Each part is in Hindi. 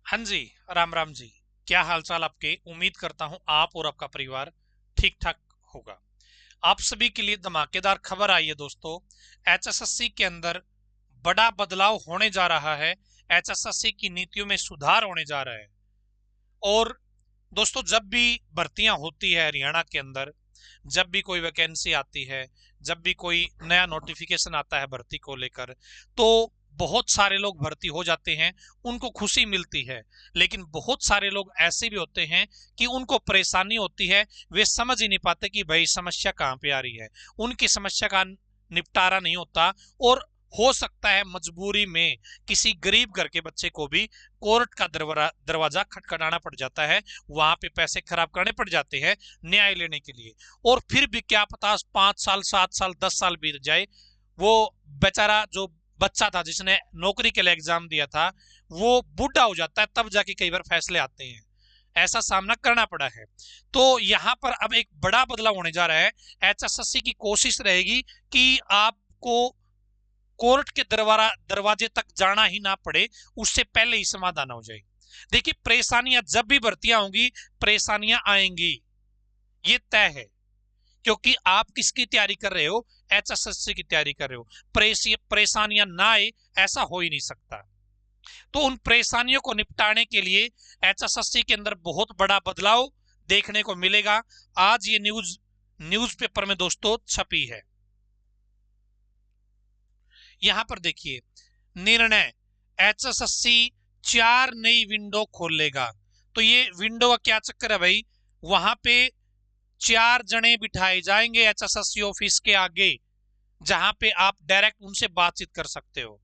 हाँ जी, राम राम जी। क्या हालचाल आपके? उम्मीद करता हूं आप और आपका परिवार ठीक ठाक होगा। आप सभी के लिए धमाकेदार खबर आई है दोस्तों। एचएसएससी के अंदर बड़ा बदलाव होने जा रहा है। एचएसएससी की नीतियों में सुधार होने जा रहा है। और दोस्तों, जब भी भर्तियां होती है हरियाणा के अंदर, जब भी कोई वैकेंसी आती है, जब भी कोई नया नोटिफिकेशन आता है भर्ती को लेकर, तो बहुत सारे लोग भर्ती हो जाते हैं, उनको खुशी मिलती है। लेकिन बहुत सारे लोग ऐसे भी होते हैं कि उनको परेशानी होती है। वे समझ ही नहीं पाते कि भाई समस्या कहाँ पे आ रही है। उनकी समस्या का निपटारा नहीं होता। और हो सकता है मजबूरी में किसी गरीब घर के बच्चे को भी कोर्ट का दरवाजा खटखटाना पड़ जाता है। वहां पे पैसे खराब करने पड़ जाते हैं न्याय लेने के लिए। और फिर भी क्या पता 5 साल 7 साल 10 साल बीत जाए, वो बेचारा जो बच्चा था जिसने नौकरी के लिए एग्जाम दिया था, वो बूढ़ा हो जाता है, तब जाके कई बार फैसले आते हैं। ऐसा सामना करना पड़ा है। तो यहां पर अब एक बड़ा बदलाव होने जा रहा है। एचएसएससी की कोशिश रहेगी कि आपको कोर्ट के दरवाजे तक जाना ही ना पड़े, उससे पहले ही समाधान हो जाए। देखिए, परेशानियां जब भी भर्तियां होंगी, परेशानियां आएंगी, ये तय है। क्योंकि आप किसकी तैयारी कर रहे हो? एचएसएससी की तैयारी कर रहे हो। परेशानियां ना आए, ऐसा हो ही नहीं सकता। तो उन परेशानियों को निपटाने के लिए एचएसएससी के अंदर बहुत बड़ा बदलाव देखने को मिलेगा। आज ये न्यूज़पेपर में दोस्तों छपी है। यहां पर देखिए, निर्णय, एचएसएससी 4 नई विंडो खोलेगा। तो ये विंडो का क्या चक्कर है भाई? वहां पे 4 जने बिठाए जाएंगे एचएसएससी ऑफिस के आगे, जहां पे आप डायरेक्ट उनसे बातचीत कर सकते हो।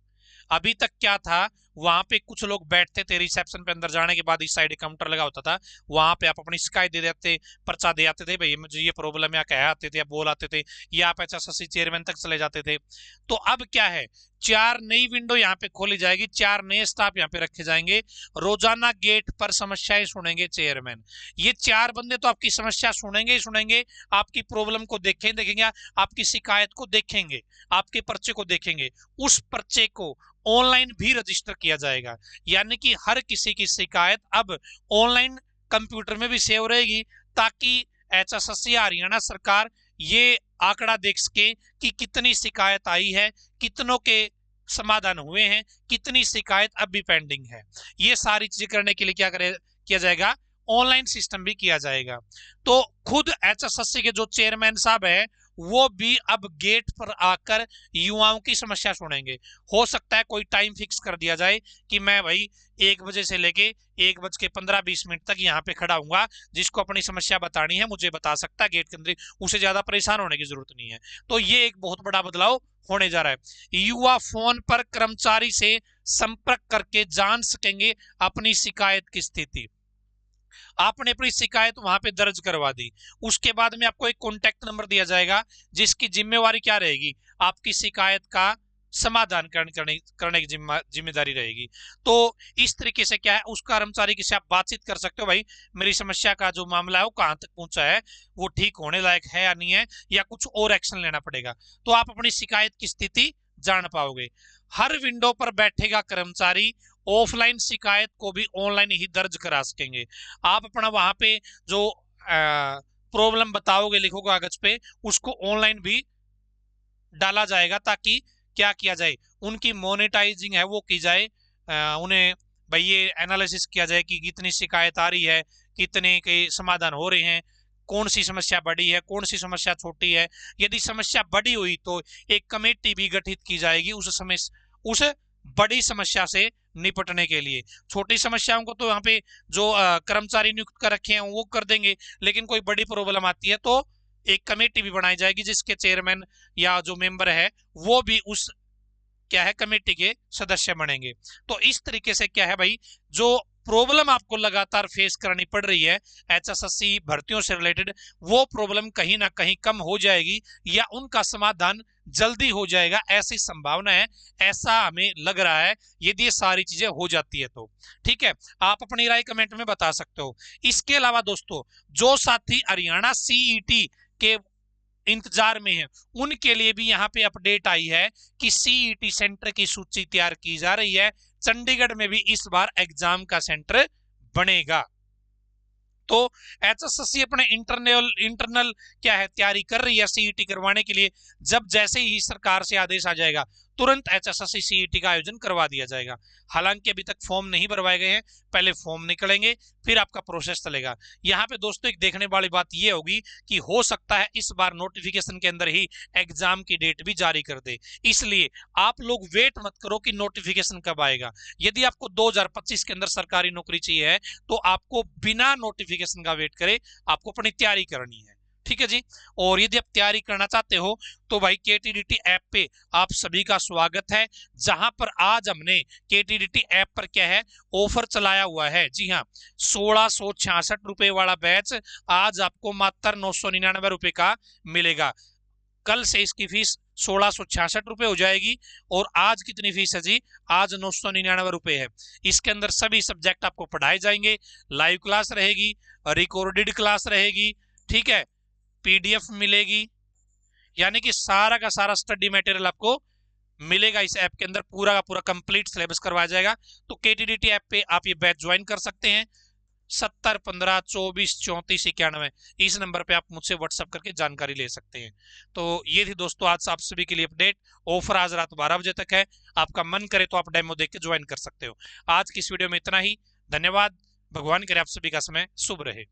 अभी तक क्या था, वहां पे कुछ लोग बैठते थे रिसेप्शन पे, अंदर जाने के बाद इस साइड काउंटर लगा होता था, वहां पे आप अपनी शिकायत दे देते, पर्चा दे आते थे, भाई मुझे ये प्रॉब्लम है, कह आते थे या बोल आते थे, या आप एचएसएससी चेयरमैन तक चले जाते थे। तो अब क्या है, 4 नई विंडो यहाँ पे खोली जाएगी, 4 नए स्टाफ यहाँ पे रखे जाएंगे। रोजाना गेट पर समस्याएं सुनेंगे चेयरमैन। ये 4 बंदे तो आपकी समस्या सुनेंगे ही सुनेंगे, आपकी प्रॉब्लम को देखेंगे, आपकी शिकायत को देखेंगे, आपके पर्चे को देखेंगे। उस पर्चे को ऑनलाइन भी रजिस्टर किया जाएगा। यानी कि हर किसी की शिकायत अब ऑनलाइन कंप्यूटर में भी सेव रहेगी, ताकि एचएसएससी हरियाणा सरकार ये आंकड़ा देख सके कि कितनी शिकायत आई है, कितनों के समाधान हुए हैं, कितनी शिकायत अब भी पेंडिंग है। ये सारी चीजें करने के लिए किया जाएगा, ऑनलाइन सिस्टम भी किया जाएगा। तो खुद एचएसएससी के जो चेयरमैन साहब है, वो भी अब गेट पर आकर युवाओं की समस्या सुनेंगे। हो सकता है कोई टाइम फिक्स कर दिया जाए कि मैं भाई 1 बजे से लेके 1 बज के 15-20 मिनट तक यहाँ पे खड़ा हूंगा, जिसको अपनी समस्या बतानी है मुझे बता सकता है गेट के अंदर, उसे ज्यादा परेशान होने की जरूरत नहीं है। तो ये एक बहुत बड़ा बदलाव होने जा रहा है। युवा फोन पर कर्मचारी से संपर्क करके जान सकेंगे अपनी शिकायत की स्थिति। आपने अपनी शिकायत वहां पे दर्ज करवा दी, उसके बाद में आपको एक कॉन्टेक्ट नंबर दिया जाएगा, जिसकी जिम्मेवारी क्या रहेगी? आपकी शिकायत का समाधान करने की जिम्मेदारी रहेगी। तो इस तरीके से क्या है, उस कर्मचारी से आप बातचीत कर सकते हो, भाई मेरी समस्या का जो मामला है वो कहां तक पहुंचा है, वो ठीक होने लायक है या नहीं है, या कुछ और एक्शन लेना पड़ेगा। तो आप अपनी शिकायत की स्थिति जान पाओगे। हर विंडो पर बैठेगा कर्मचारी, ऑफलाइन शिकायत को भी ऑनलाइन ही दर्ज करा सकेंगे। आप अपना वहां पे जो प्रॉब्लम बताओगे, लिखोगे कागज पे, उसको ऑनलाइन भी डाला जाएगा, ताकि क्या किया जाए, उनकी मोनेटाइजिंग है वो की जाए। उन्हें भाई ये एनालिसिस किया जाए कि कितनी शिकायत आ रही है, कितने के समाधान हो रहे हैं, कौन सी समस्या बड़ी है, कौन सी समस्या छोटी है। यदि समस्या बड़ी हुई तो एक कमेटी भी गठित की जाएगी उस बड़ी समस्या से निपटने के लिए। छोटी समस्याओं को तो यहाँ पे जो कर्मचारी नियुक्त कर रखे हैं वो कर देंगे, लेकिन कोई बड़ी प्रॉब्लम आती है तो एक कमेटी भी बनाई जाएगी, जिसके चेयरमैन या जो मेंबर है वो भी उस क्या है कमेटी के सदस्य बनेंगे। तो इस तरीके से क्या है भाई, जो प्रॉब्लम आपको लगातार फेस करनी पड़ रही है एचएसएससी भर्तियों से रिलेटेड, वो प्रॉब्लम कहीं ना कहीं कम हो जाएगी, या उनका समाधान जल्दी हो जाएगा, ऐसी संभावना है, ऐसा हमें लग रहा है, यदि ये सारी चीजें हो जाती है तो। ठीक है, आप अपनी राय कमेंट में बता सकते हो। इसके अलावा दोस्तों, जो साथी हरियाणा सीईटी के इंतजार में है, उनके लिए भी यहाँ पे अपडेट आई है कि सीईटी सेंटर की सूची तैयार की जा रही है। चंडीगढ़ में भी इस बार एग्जाम का सेंटर बनेगा। तो एचएसएससी अपने इंटरनल क्या है तैयारी कर रही है सीईटी करवाने के लिए। जब जैसे ही सरकार से आदेश आ जाएगा तुरंत एचएसएससी सीईटी का आयोजन करवा दिया जाएगा। हालांकि अभी तक फॉर्म नहीं भरवाए गए हैं, पहले फॉर्म निकलेंगे फिर आपका प्रोसेस चलेगा। यहाँ पे दोस्तों एक देखने वाली बात ये होगी कि हो सकता है इस बार नोटिफिकेशन के अंदर ही एग्जाम की डेट भी जारी कर दे, इसलिए आप लोग वेट मत करो कि नोटिफिकेशन कब आएगा। यदि आपको 2025 के अंदर सरकारी नौकरी चाहिए है तो आपको बिना नोटिफिकेशन का वेट करे आपको अपनी तैयारी करनी है, ठीक है जी। और यदि आप तैयारी करना चाहते हो तो भाई केटीडीटी ऐप पे आप सभी का स्वागत है, जहां पर आज हमने केटीडीटी ऐप पर क्या है ऑफर चलाया हुआ है। जी हाँ, 1666 रुपए वाला बैच आज आपको मात्र 999 रुपए का मिलेगा। कल से इसकी फीस 1666 रुपए हो जाएगी और आज कितनी फीस है जी, आज 999 रुपए है। इसके अंदर सभी सब्जेक्ट आपको पढ़ाए जाएंगे, लाइव क्लास रहेगी, रिकॉर्डेड क्लास रहेगी, ठीक है, पीडीएफ मिलेगी, यानी कि सारा का सारा स्टडी मटेरियल आपको मिलेगा इस ऐप के अंदर, पूरा का पूरा कंप्लीट सिलेबस करवाया जाएगा। तो केटीडीटी ऐप पे आप ये बैच ज्वाइन कर सकते हैं। 7015243491 इस नंबर पे आप मुझसे व्हाट्सएप करके जानकारी ले सकते हैं। तो ये थी दोस्तों आज आप सभी के लिए अपडेट। ऑफर आज रात 12 बजे तक है, आपका मन करे तो आप डेमो देख के ज्वाइन कर सकते हो। आज की इस वीडियो में इतना ही, धन्यवाद। भगवान करे आप सभी का समय शुभ रहे।